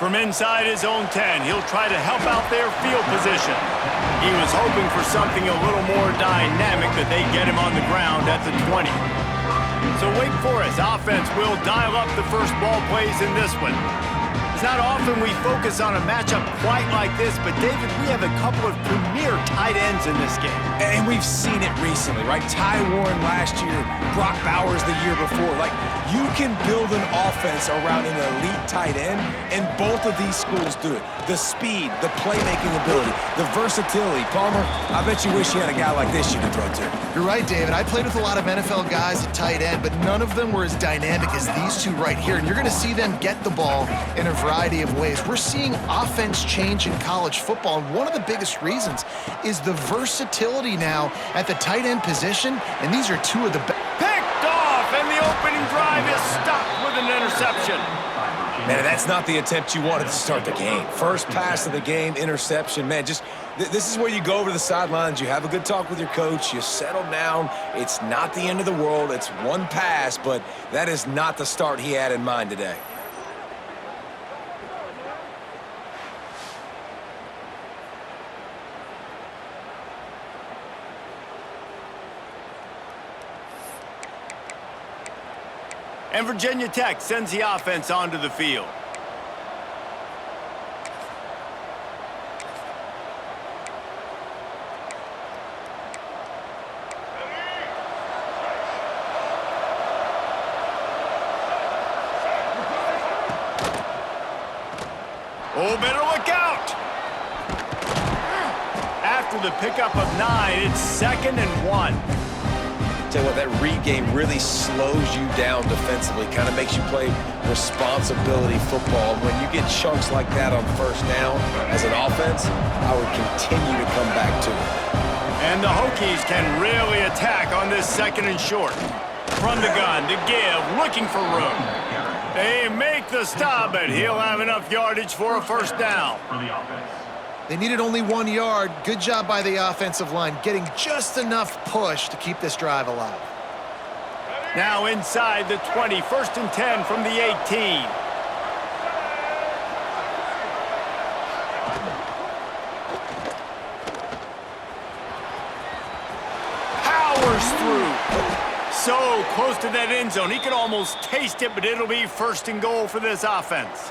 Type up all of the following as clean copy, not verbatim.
From inside his own 10, he'll try to help out their field position. He was hoping for something a little more dynamic that they get him on the ground at the 20. So Wake Forest offense will dial up the first ball plays in this one. It's not often we focus on a matchup quite like this, but David, we have a couple of premier tight ends in this game. And we've seen it recently, right? Ty Warren last year, Brock Bowers the year before. Like, you can build an offense around an elite tight end, and both of these schools do it. The speed, the playmaking ability, the versatility. Palmer, I bet you wish you had a guy like this you could throw to. You're right, David. I played with a lot of NFL guys at tight end, but none of them were as dynamic as these two right here. And you're going to see them get the ball in a variety of ways. We're seeing offense change in college football, and one of the biggest reasons is the versatility now at the tight end position, and these are two of the best. Picked off, and the opening drive is stopped with an interception. Man, that's not the attempt you wanted to start the game. First pass of the game, interception. Man, just this is where you go over to the sidelines. You have a good talk with your coach. You settle down. It's not the end of the world. It's one pass, but that is not the start he had in mind today. And Virginia Tech sends the offense onto the field. Oh, better look out! After the pickup of 9, it's 2nd and 1. Tell you what, that read game really slows you down defensively, kind of makes you play responsibility football. And when you get chunks like that on first down as an offense, I would continue to come back to it. And the Hokies can really attack on this 2nd and short. From the gun to give, looking for room. They make the stop, but he'll have enough yardage for a first down. They needed only 1 yard. Good job by the offensive line, getting just enough push to keep this drive alive. Now inside the 20, 1st and 10 from the 18. Powers through. So close to that end zone. He could almost taste it, but it'll be 1st and goal for this offense.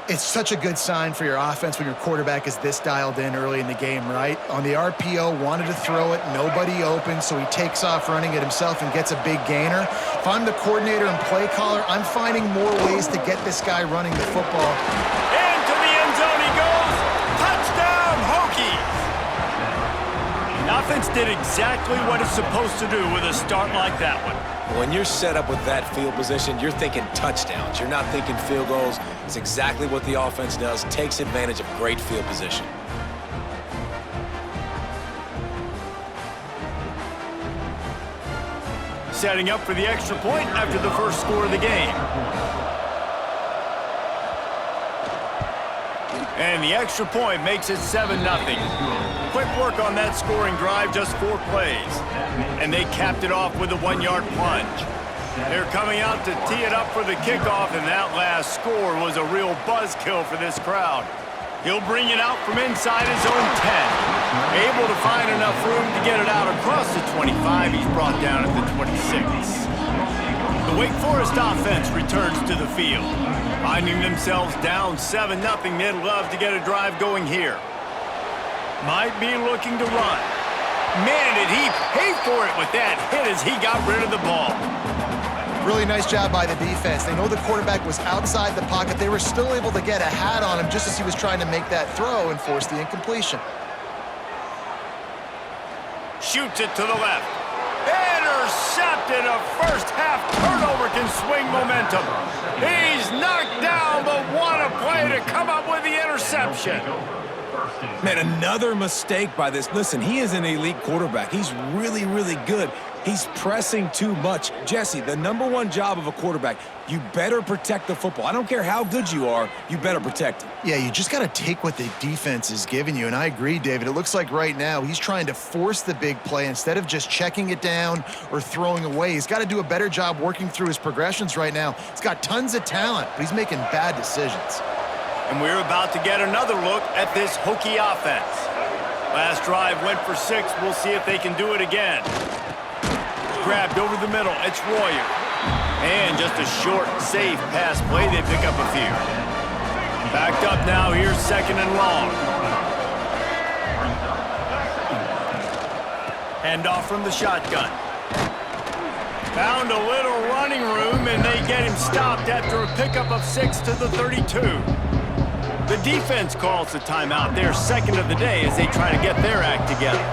It's such a good sign for your offense when your quarterback is this dialed in early in the game, right? On the RPO, wanted to throw it, nobody open, so he takes off running it himself and gets a big gainer. If I'm the coordinator and play caller, I'm finding more ways to get this guy running the football. Into the end zone he goes. Touchdown, Hokies! The offense did exactly what it's supposed to do with a start like that one. When you're set up with that field position, you're thinking touchdowns. You're not thinking field goals. It's exactly what the offense does, takes advantage of great field position. Setting up for the extra point after the first score of the game. And the extra point makes it 7-0. Quick work on that scoring drive, just 4 plays. And they capped it off with a 1-yard plunge. They're coming out to tee it up for the kickoff, and that last score was a real buzzkill for this crowd. He'll bring it out from inside his own 10. Able to find enough room to get it out across the 25. He's brought down at the 26. The Wake Forest offense returns to the field. Finding themselves down 7-0, they'd love to get a drive going here. Might be looking to run. Man, did he pay for it with that hit as he got rid of the ball. Really nice job by the defense. They know the quarterback was outside the pocket. They were still able to get a hat on him just as he was trying to make that throw and force the incompletion. Shoots it to the left. Intercepted. A first-half turnover can swing momentum. He's knocked down, but what a play to come up with the interception. Man, another mistake by this. Listen, he is an elite quarterback. He's really, really good. He's pressing too much. Jesse, the #1 job of a quarterback, you better protect the football. I don't care how good you are, you better protect it. Yeah, you just got to take what the defense is giving you, and I agree, David. It looks like right now he's trying to force the big play instead of just checking it down or throwing away. He's got to do a better job working through his progressions right now. He's got tons of talent, but he's making bad decisions. And we're about to get another look at this Hokie offense. Last drive went for 6. We'll see if they can do it again. Grabbed over the middle. It's Royer. And just a short, safe pass play. They pick up a few. Backed up now. Here's 2nd and long. Hand off from the shotgun. Found a little running room, and they get him stopped after a pickup of 6 to the 32. The defense calls the timeout, their 2nd of the day, as they try to get their act together.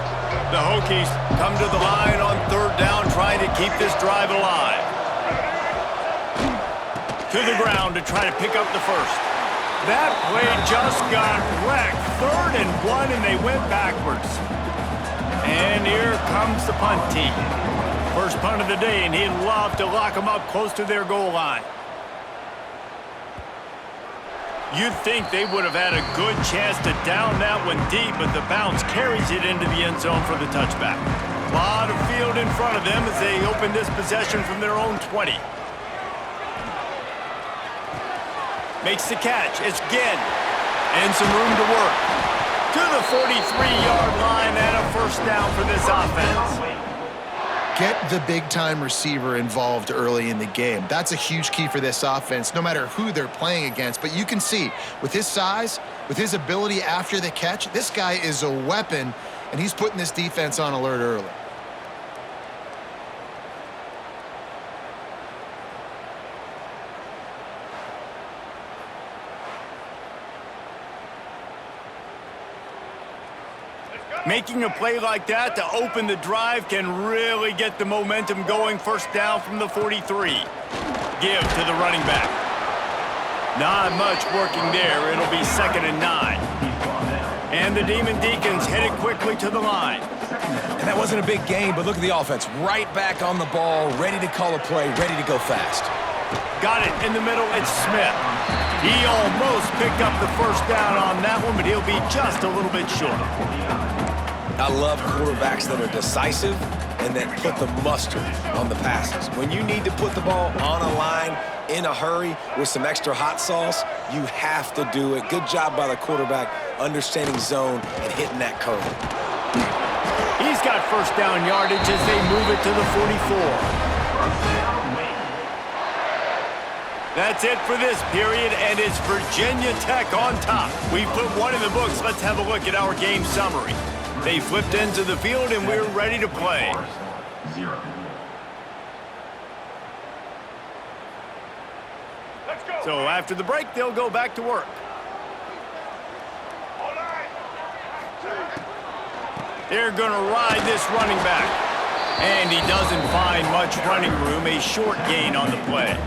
The Hokies come to the line on 3rd down, trying to keep this drive alive. To the ground to try to pick up the first. That play just got wrecked. 3rd and 1, and they went backwards. And here comes the punt team. First punt of the day, and he'd love to lock them up close to their goal line. You'd think they would have had a good chance to down that one deep, but the bounce carries it into the end zone for the touchback. A lot of field in front of them as they open this possession from their own 20. Makes the catch. It's Ginn. And some room to work. To the 43-yard line and a first down for this offense. Get the big-time receiver involved early in the game. That's a huge key for this offense, no matter who they're playing against. But you can see, with his size, with his ability after the catch, this guy is a weapon, and he's putting this defense on alert early. Making a play like that to open the drive can really get the momentum going. First down from the 43. Give to the running back. Not much working there. It'll be 2nd and 9. And the Demon Deacons headed quickly to the line. And that wasn't a big gain, but look at the offense. Right back on the ball, ready to call a play, ready to go fast. Got it in the middle. It's Smith. He almost picked up the first down on that one, but he'll be just a little bit short. I love quarterbacks that are decisive and that put the mustard on the passes. When you need to put the ball on a line in a hurry with some extra hot sauce, you have to do it. Good job by the quarterback understanding zone and hitting that curve. He's got first down yardage as they move it to the 44. That's it for this period, and it's Virginia Tech on top. We've put one in the books. Let's have a look at our game summary. They flipped into the field, and we're ready to play. So after the break, they'll go back to work. They're going to ride this running back. And he doesn't find much running room, a short gain on the play.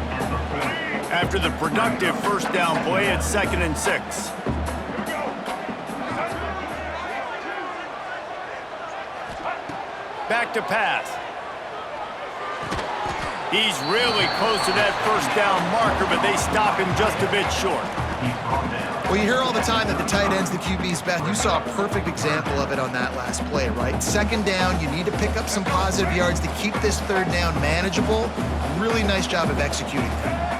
After the productive first down play, it's 2nd and 6. Back to pass. He's really close to that first down marker, but they stop him just a bit short. Well, you hear all the time that the tight end's the QB's best. You saw a perfect example of it on that last play, right? 2nd down, you need to pick up some positive yards to keep this 3rd down manageable. Really nice job of executing that.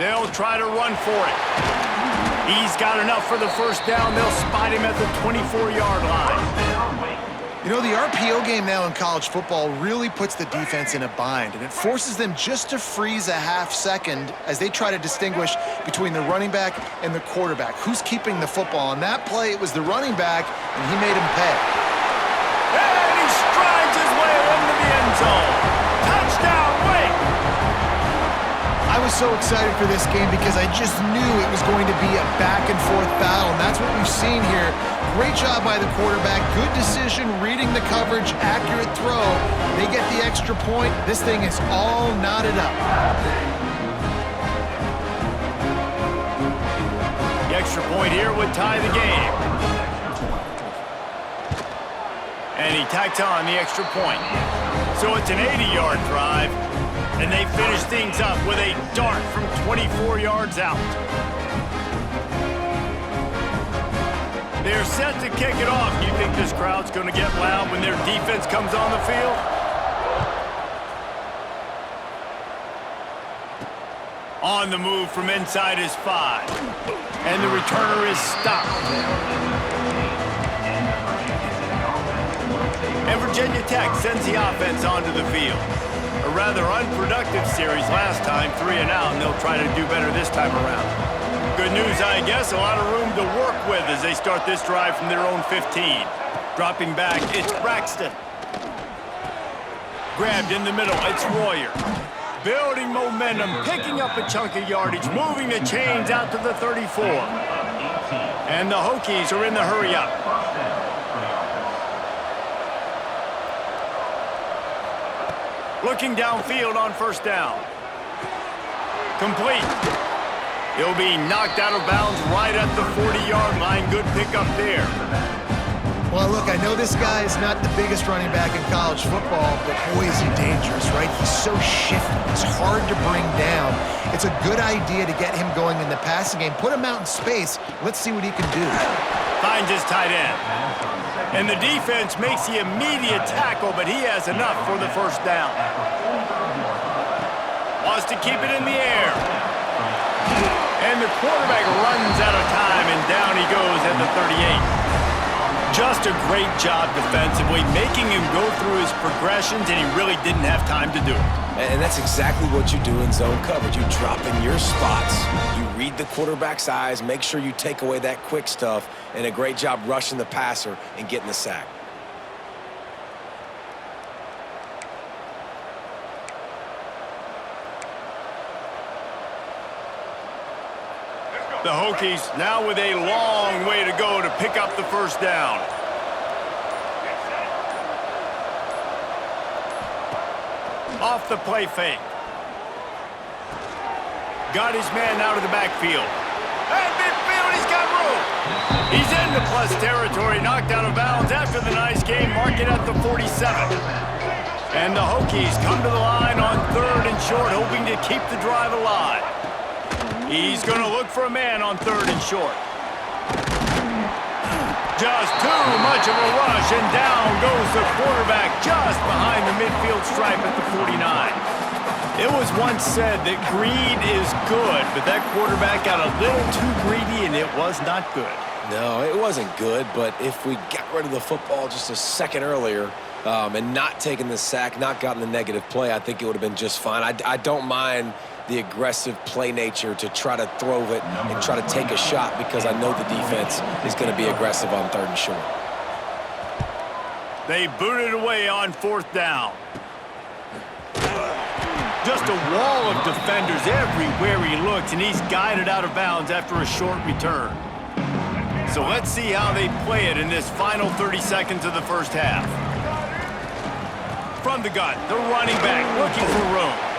They'll try to run for it. He's got enough for the first down. They'll spot him at the 24-yard line. You know, the RPO game now in college football really puts the defense in a bind, and it forces them just to freeze a half second as they try to distinguish between the running back and the quarterback. Who's keeping the football? On that play, it was the running back, and he made him pay. And he strides his way into the end zone. Touchdown, Wake! I was so excited for this game because I just knew it was going to be a back-and-forth battle, and that's what we've seen here. Great job by the quarterback. Good decision, reading the coverage, accurate throw. They get the extra point. This thing is all knotted up. The extra point here would tie the game. And he tacks on the extra point. So it's an 80-yard drive. And they finish things up with a dart from 24 yards out. They're set to kick it off. You think this crowd's going to get loud when their defense comes on the field? On the move from inside his 5. And the returner is stopped. And Virginia Tech sends the offense onto the field. A rather unproductive series last time, 3 and out, and they'll try to do better this time around. Good news, I guess, a lot of room to work with as they start this drive from their own 15. Dropping back, it's Braxton. Grabbed in the middle, it's Royer. Building momentum, picking up a chunk of yardage, moving the chains out to the 34. And the Hokies are in the hurry-up. Looking downfield on first down. Complete. He'll be knocked out of bounds right at the 40-yard line. Good pickup there. Well, look, I know this guy is not the biggest running back in college football, but boy, is he dangerous, right? He's so shifty. He's hard to bring down. It's a good idea to get him going in the passing game. Put him out in space. Let's see what he can do. Finds his tight end. And the defense makes the immediate tackle, but he has enough for the first down. Wants to keep it in the air. And the quarterback runs out of time, and down he goes at the 38. Just a great job defensively, making him go through his progressions, and he really didn't have time to do it. And that's exactly what you do in zone coverage. You drop in your spots, you read the quarterback's eyes, make sure you take away that quick stuff, and a great job rushing the passer and getting the sack. The Hokies now with a long way to go to pick up the first down. Off the play fake. Got his man out of the backfield. At midfield, he's got room. He's into plus territory, knocked out of bounds after the nice game, mark it at the 47. And the Hokies come to the line on 3rd and short, hoping to keep the drive alive. He's going to look for a man on 3rd and short. Just too much of a rush, and down goes the quarterback just behind the midfield stripe at the 49. It was once said that greed is good, but that quarterback got a little too greedy, and it was not good. No, it wasn't good, but if we got rid of the football just a second earlier and not taking the sack, not gotten the negative play, I think it would have been just fine. I don't mind the aggressive play nature to try to throw it and try to take a shot because I know the defense is going to be aggressive on 3rd and short. They booted away on 4th down. Just a wall of defenders everywhere he looks, and he's guided out of bounds after a short return. So let's see how they play it in this final 30 seconds of the first half. From the gun, the running back looking for room.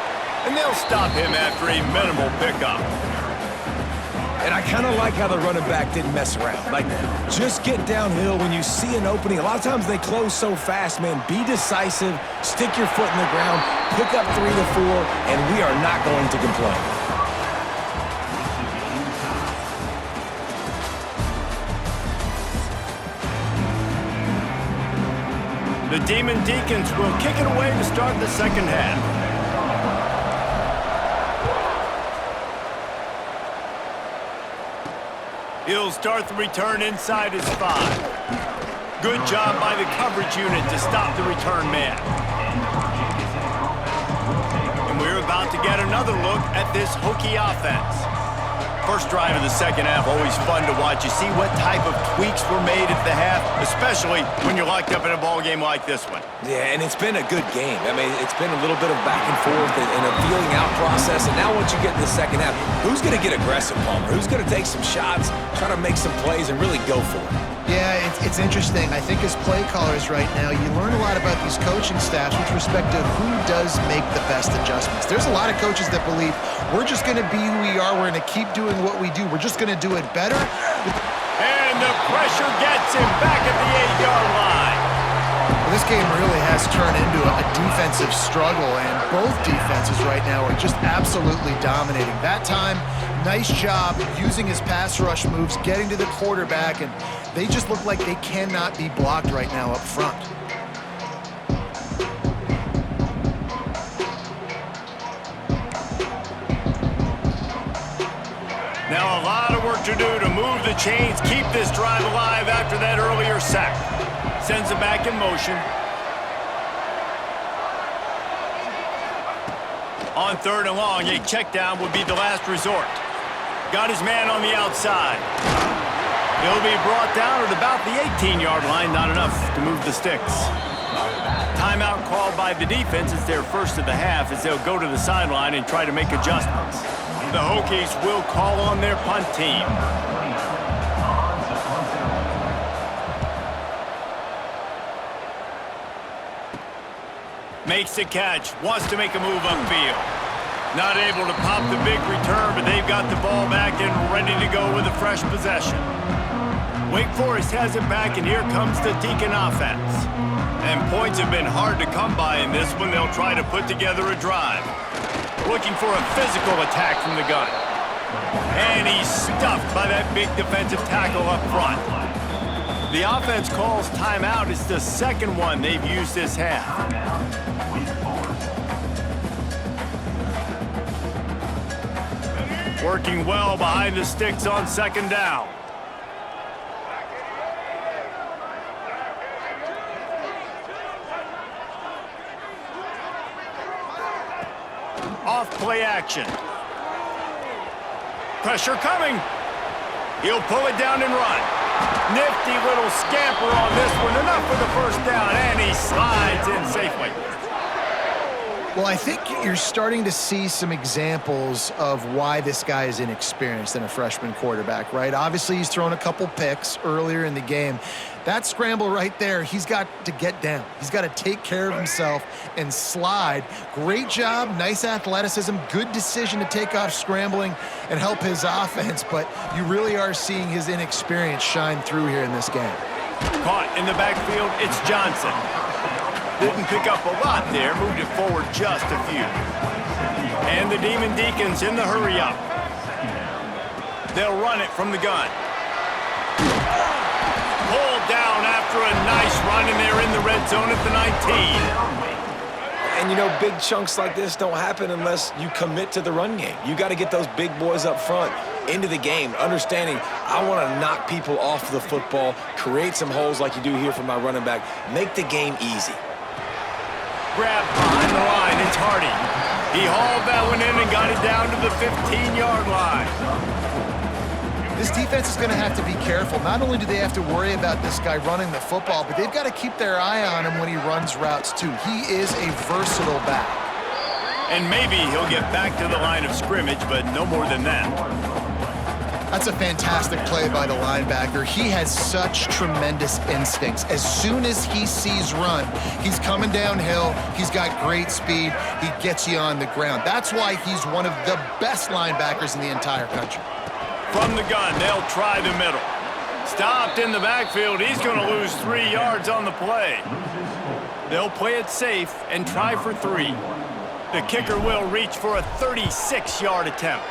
And they'll stop him after a minimal pickup. And I kind of like how the running back didn't mess around. Like, just get downhill when you see an opening. A lot of times they close so fast, man. Be decisive, stick your foot in the ground, pick up 3 to 4, and we are not going to complain. The Demon Deacons will kick it away to start the second half. He'll start the return inside his 5. Good job by the coverage unit to stop the return man. And we're about to get another look at this Hokie offense. First drive of the second half, always fun to watch. You see what type of tweaks were made at the half, especially when you're locked up in a ball game like this one. Yeah, and it's been a good game. I mean, it's been a little bit of back and forth and a feeling out process. And now once you get in the second half, who's going to get aggressive, Palmer? Who's going to take some shots, try to make some plays, and really go for it? Yeah, it's interesting. I think as play callers right now, you learn a lot about these coaching staffs with respect to who does make the best adjustments. There's a lot of coaches that believe we're just going to be who we are. We're going to keep doing what we do. We're just going to do it better. And the pressure gets him back at the 8-yard line. Well, this game really has turned into a defensive struggle, and both defenses right now are just absolutely dominating. That time, nice job using his pass rush moves, getting to the quarterback, and they just look like they cannot be blocked right now up front. Now a lot of work to do to move the chains, keep this drive alive after that earlier sack. Sends it back in motion. On 3rd and long, a check down would be the last resort. Got his man on the outside. He'll be brought down at about the 18-yard line, not enough to move the sticks. Timeout called by the defense. It's their first of the half as they'll go to the sideline and try to make adjustments. The Hokies will call on their punt team. Makes the catch, wants to make a move upfield. Not able to pop the big return, but they've got the ball back and ready to go with a fresh possession. Wake Forest has it back, and here comes the Deacon offense. And points have been hard to come by in this one. They'll try to put together a drive. Looking for a physical attack from the gun. And he's stuffed by that big defensive tackle up front. The offense calls timeout. It's the second one they've used this half. Working well behind the sticks on 2nd down. Off play action. Pressure coming. He'll pull it down and run. Nifty little scamper on this one. Enough for the first down, and he slides in safely. Well, I think you're starting to see some examples of why this guy is inexperienced in a freshman quarterback, right? Obviously, he's thrown a couple picks earlier in the game. That scramble right there, he's got to get down. He's got to take care of himself and slide. Great job, nice athleticism, good decision to take off scrambling and help his offense, but you really are seeing his inexperience shine through here in this game. Caught in the backfield, it's Johnson. Didn't pick up a lot there, moved it forward just a few. And the Demon Deacons in the hurry up. They'll run it from the gun. Pulled down after a nice run, and they're in the red zone at the 19. And, you know, big chunks like this don't happen unless you commit to the run game. You got to get those big boys up front into the game, understanding I want to knock people off the football, create some holes like you do here for my running back, make the game easy. Grab behind the line, it's Hardy. He hauled that one in and got it down to the 15-yard line. This defense is going to have to be careful. Not only do they have to worry about this guy running the football, but they've got to keep their eye on him when he runs routes too. He is a versatile back. And maybe he'll get back to the line of scrimmage, but no more than that. That's a fantastic play by the linebacker. He has such tremendous instincts. As soon as he sees run, he's coming downhill. He's got great speed. He gets you on the ground. That's why he's one of the best linebackers in the entire country. From the gun, they'll try the middle. Stopped in the backfield. He's going to lose 3 yards on the play. They'll play it safe and try for 3. The kicker will reach for a 36-yard attempt.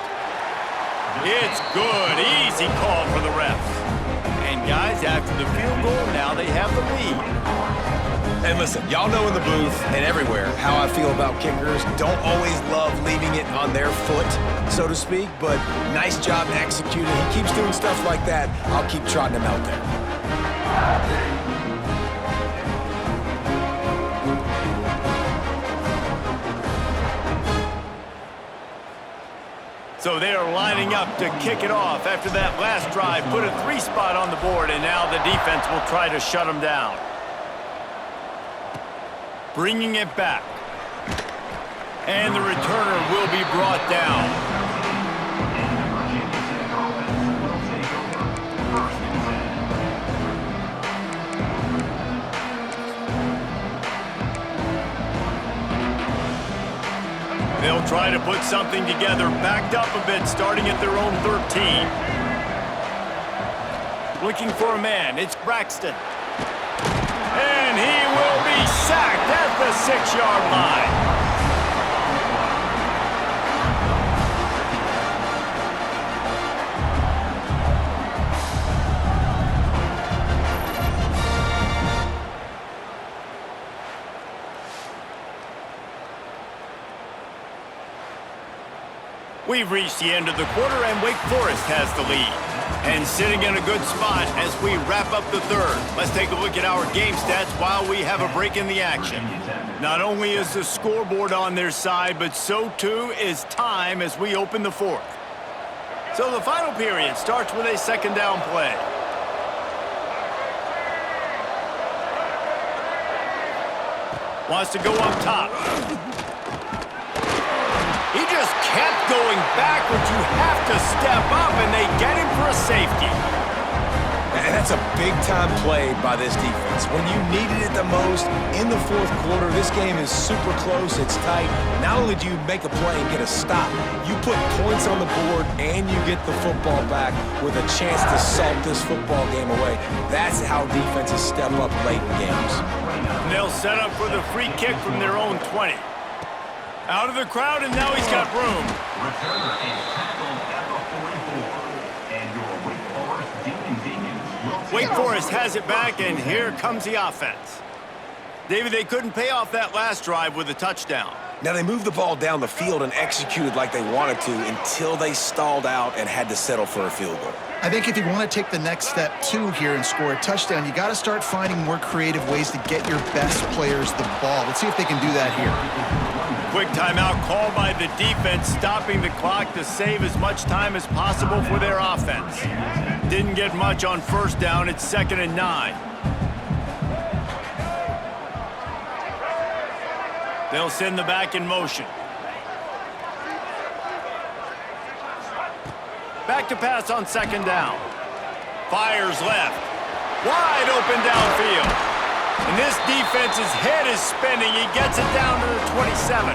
It's good. Easy call for the refs. And guys, after the field goal, now they have the lead. And listen, y'all know in the booth and everywhere how I feel about kickers. Don't always love leaving it on their foot, so to speak, but nice job executing. He keeps doing stuff like that. I'll keep trotting him out there. So they are lining up to kick it off after that last drive. Put a 3 spot on the board, and now the defense will try to shut them down. Bringing it back. And the returner will be brought down. They'll try to put something together, backed up a bit, starting at their own 13. Looking for a man, it's Braxton. And he will be sacked at the 6-yard line. We've reached the end of the quarter, and Wake Forest has the lead. And sitting in a good spot as we wrap up the third. Let's take a look at our game stats while we have a break in the action. Not only is the scoreboard on their side, but so too is time as we open the fourth. So the final period starts with a second down play. Wants to go up top. He just kept going backwards. You have to step up, and they get him for a safety. And that's a big-time play by this defense. When you needed it the most in the fourth quarter, this game is super close, it's tight. Not only do you make a play and get a stop, you put points on the board and you get the football back with a chance to salt this football game away. That's how defenses step up late in games. And they'll set up for the free kick from their own 20. Out of the crowd, and now he's got room. Returner is tackled at the 44. And your Wake Forest Demons will Wake Forest has it back, and here comes the offense. David, they couldn't pay off that last drive with a touchdown. Now, they moved the ball down the field and executed like they wanted to until they stalled out and had to settle for a field goal. I think if you want to take the next step, too, here and score a touchdown, you got to start finding more creative ways to get your best players the ball. Let's see if they can do that here. Quick timeout called by the defense, stopping the clock to save as much time as possible for their offense. Didn't get much on first down. It's 2nd and 9. They'll send the back in motion. Back to pass on 2nd down. Fires left. Wide open downfield. And this defense's head is spinning. He gets it down to the 27.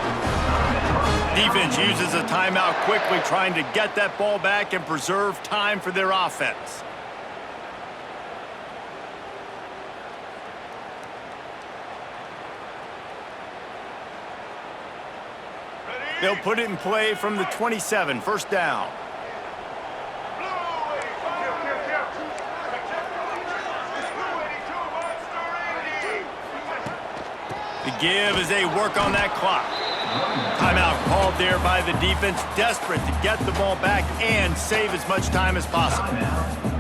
Defense uses a timeout quickly, trying to get that ball back and preserve time for their offense. They'll put it in play from the 27, 1st down. The give as they work on that clock. Timeout called there by the defense, desperate to get the ball back and save as much time as possible.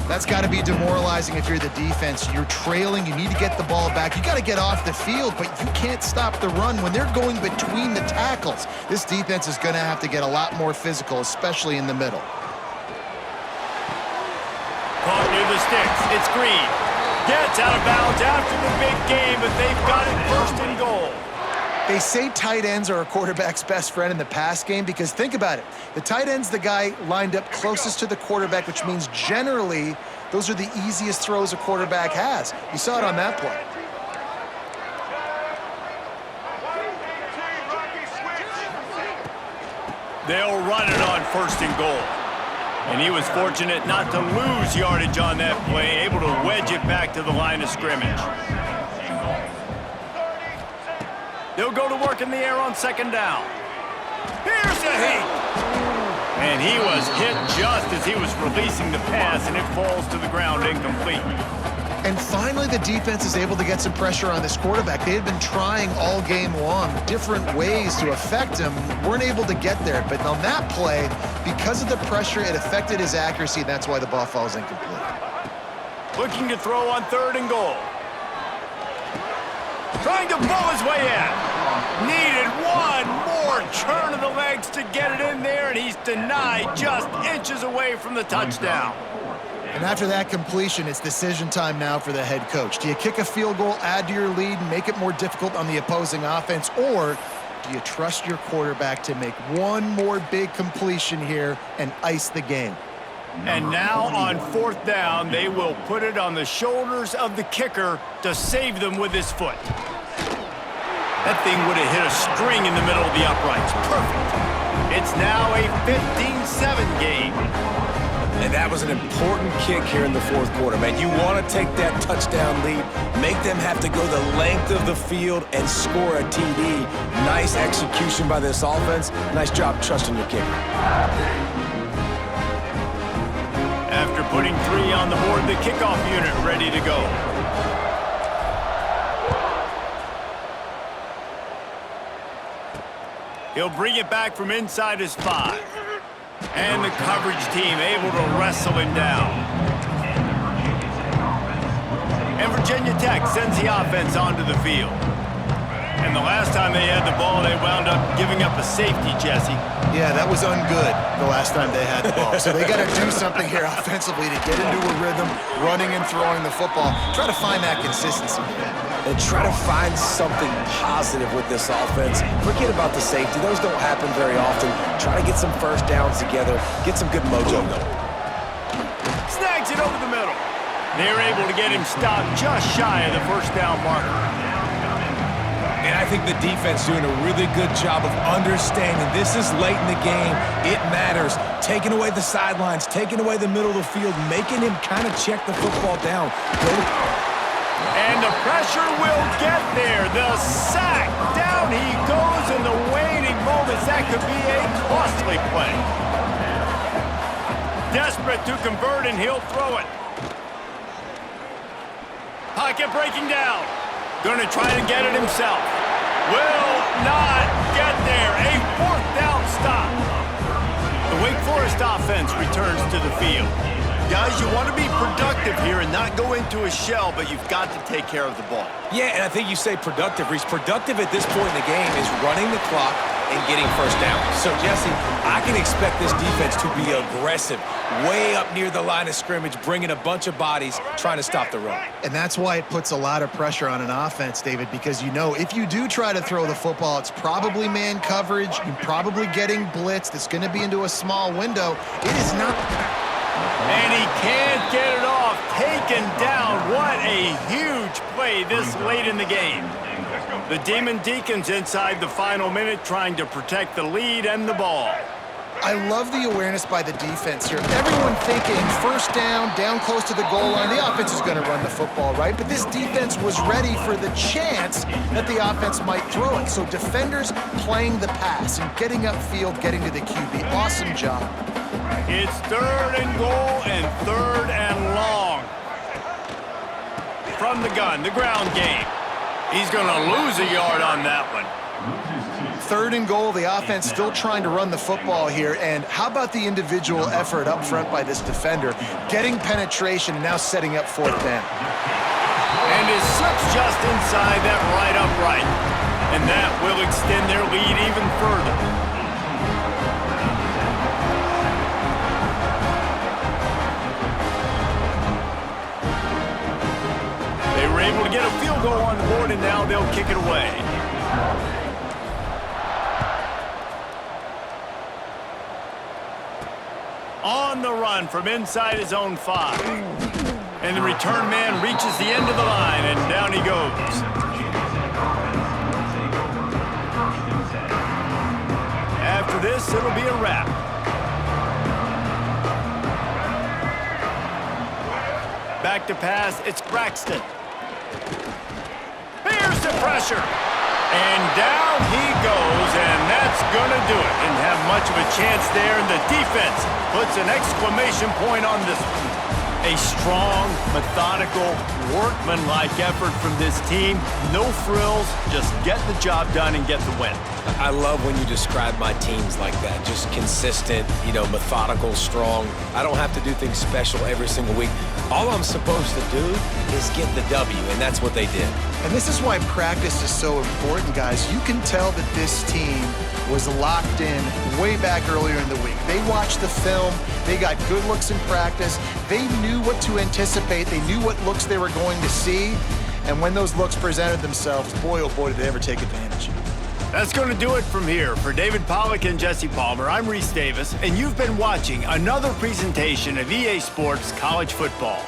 That's got to be demoralizing if you're the defense. You're trailing. You need to get the ball back. You got to get off the field, but you can't stop the run when they're going between the tackles. This defense is going to have to get a lot more physical, especially in the middle. Caught near the sticks. It's Green. Gets out of bounds after the big game, but they've got it 1st and goal. They say tight ends are a quarterback's best friend in the pass game because think about it. The tight end's the guy lined up closest to the quarterback, which means generally those are the easiest throws a quarterback has. You saw it on that play. They'll run it on 1st and goal. And he was fortunate not to lose yardage on that play, able to wedge it back to the line of scrimmage. They'll go to work in the air on 2nd down. Here's a hit. And he was hit just as he was releasing the pass, and it falls to the ground incomplete. And finally, the defense is able to get some pressure on this quarterback. They had been trying all game long different ways to affect him, weren't able to get there. But on that play, because of the pressure, it affected his accuracy, and that's why the ball falls incomplete. Looking to throw on 3rd and goal. Trying to blow his way in. Needed one more turn of the legs to get it in there, and he's denied just inches away from the touchdown. And after that completion, it's decision time now for the head coach. Do you kick a field goal, add to your lead, and make it more difficult on the opposing offense, or do you trust your quarterback to make one more big completion here and ice the game? And now on 4th down, they will put it on the shoulders of the kicker to save them with his foot. That thing would have hit a string in the middle of the uprights. Perfect. It's now a 15-7 game. And that was an important kick here in the fourth quarter, man. You want to take that touchdown lead, make them have to go the length of the field and score a TD. Nice execution by this offense. Nice job trusting your kicker. After putting 3 on the board, the kickoff unit ready to go. He'll bring it back from inside his 5. And the coverage team able to wrestle him down. And Virginia Tech sends the offense onto the field. And the last time they had the ball, they wound up giving up a safety, Jesse. Yeah, that was ungood the last time they had the ball. So they got to do something here offensively to get into a rhythm, running and throwing the football. Try to find that consistency. And try to find something positive with this offense. Forget about the safety. Those don't happen very often. Try to get some first downs together. Get some good mojo going. Snags it over the middle. They're able to get him stopped just shy of the first down marker. And I think the defense doing a really good job of understanding this is late in the game. It matters. Taking away the sidelines, taking away the middle of the field, making him kind of check the football down. And the pressure will get there. The sack. Down he goes in the waiting moments. That could be a costly play. Desperate to convert, and he'll throw it. Pocket breaking down. Going to try to get it himself. Will not get there. A fourth down stop. The Wake Forest offense returns to the field. Guys, you want to be productive here and not go into a shell, but you've got to take care of the ball. Yeah, and I think you say productive, Reese. Productive at this point in the game is running the clock and getting first down. So, Jesse, I can expect this defense to be aggressive, way up near the line of scrimmage, bringing a bunch of bodies, trying to stop the run. And that's why it puts a lot of pressure on an offense, David, because you know if you do try to throw the football, it's probably man coverage. You're probably getting blitzed. It's going to be into a small window. It is not... And he can't get it off. Taken down. What a huge play this late in the game. The Demon Deacons inside the final minute trying to protect the lead and the ball. I love the awareness by the defense here. Everyone thinking first down, down close to the goal line. The offense is going to run the football, right? But this defense was ready for the chance that the offense might throw it. So defenders playing the pass and getting upfield, getting to the QB. Awesome job. It's 3rd and goal and 3rd and long. From the gun, the ground game. He's going to lose a yard on that one. 3rd and goal, the offense still trying to run the football here. And how about the individual effort up front by this defender? Getting penetration and now setting up 4th down. And it slips just inside that right upright. And that will extend their lead even further. They were able to get a field goal on the board, and now they'll kick it away. On the run from inside his own 5. And the return man reaches the end of the line, and down he goes. After this, it'll be a wrap. Back to pass, it's Braxton. Here's the pressure. And down he goes, and that's going to do it. Didn't have much of a chance there, and the defense puts an exclamation point on this one. A strong, methodical, workmanlike effort from this team. No frills, just get the job done and get the win. I love when you describe my teams like that. Just consistent, methodical, strong. I don't have to do things special every single week. All I'm supposed to do is get the W, and that's what they did. And this is why practice is so important, guys. You can tell that this team was locked in way back earlier in the week. They watched the film. They got good looks in practice. They knew what to anticipate. They knew what looks they were going to see. And when those looks presented themselves, boy, oh boy, did they ever take advantage. That's going to do it from here. For David Pollack and Jesse Palmer, I'm Reese Davis, and you've been watching another presentation of EA Sports College Football.